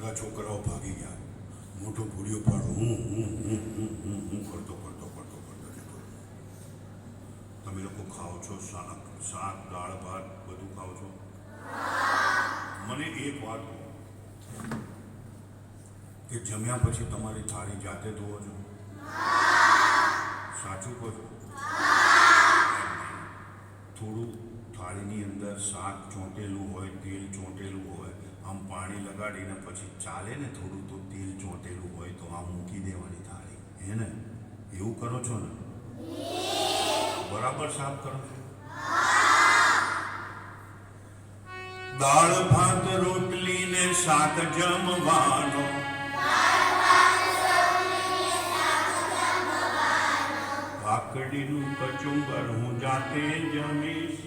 બધા છોકરાઓ ભાગી ગયા. મોટો ભૂડિયો પાડો હું કરતો જતો. તમે લોકો ખાઓ છો શાક દાળ ભાત બધું ખાઓ છો? મને એક વાત કહો કે જમ્યા પછી તમારી થાળી જાતે ધોવો છો? સાચું કહો છો? થોડું થાળીની અંદર શાક ચોંટેલું હોય, તેલ ચોંટેલું હોય, આમ પાણી લગાડીને પછી ચાલે ને થોડું તો તેલ ચોંટેલું હોય તો આમ મૂકી દેવાની થાળી, હે ને? એવું કરો છો ને? બરાબર સાફ કરો છો? દાળ ભાત રોટલી ને શાક જમવાનો, કાકડીનું કચુંબર હું જાતે જમીશ.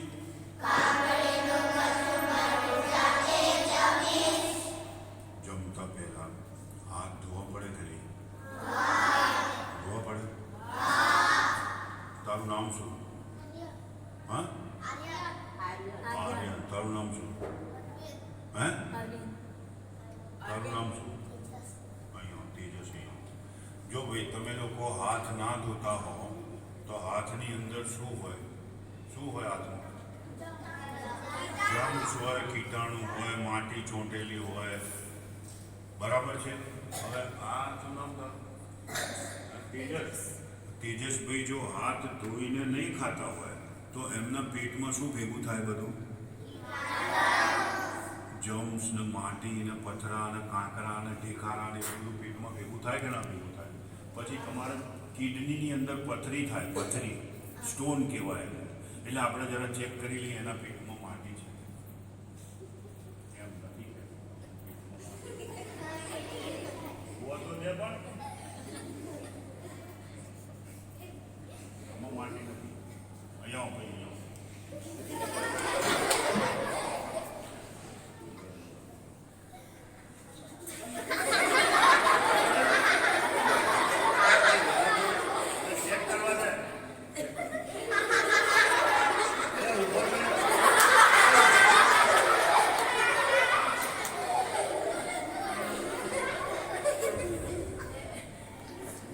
જમતા પહેલા હાથ ધોવા પડે કે નહીં? ધોવા પડે? તારું નામ શું? હા, આર્યન. તારું નામ શું? હે, તારું નામ શું? અહીંયા તેજસ. જો ભાઈ તમે લોકો હાથ ના ધોતા હો તો હાથની અંદર શું હોય? હાથમાં જમ્સ હોય, કીટાણુ હોય, માટી ચોંટેલી હોય. બરાબર છે? હવે આ શું નામ તારું? તેજસભાઈ જો હાથ ધોઈને નહીં ખાતા હોય તો એમના પેટમાં શું ભેગું થાય? બધું જમ્સ ને માટી ને પથરા ને કાંકરા ને ઢેખારા ને બધું પેટમાં ભેગું થાય કે ના ભેગું થાય? પછી તમારા કિડનીની અંદર પથરી થાય, પથરી સ્ટોન કહેવાય. એટલે આપણે જરા ચેક કરી લઈએ એના પેટમાં માટી છે એમ નથી. આમાં માટી નથી. અહીંયા ભાઈ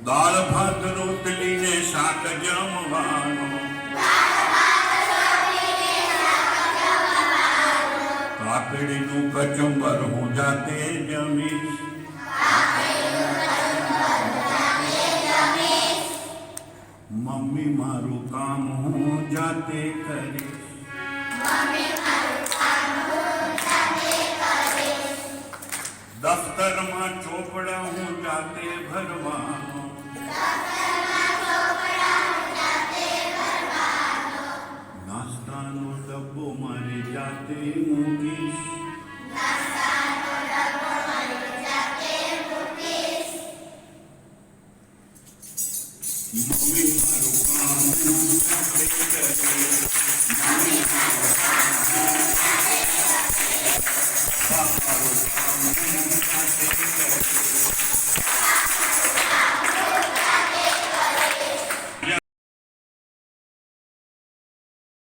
દાળ ભાત રોટલી ને શાક જમવાનો, કાકડીનું કચુંબર હું જાતે જમીશ. મમ્મી મારું કામ હું જાતે કરીશ. દફતરમાં ચોપડા હું જાતે ભરવાનો, નાસ્તાનો ડબ્બો મારી જાતે મૂકીશ. મમ્મી મારું કામ હું જાતે કરીશ. પાપાનું કામ હું જાતે કરીશ.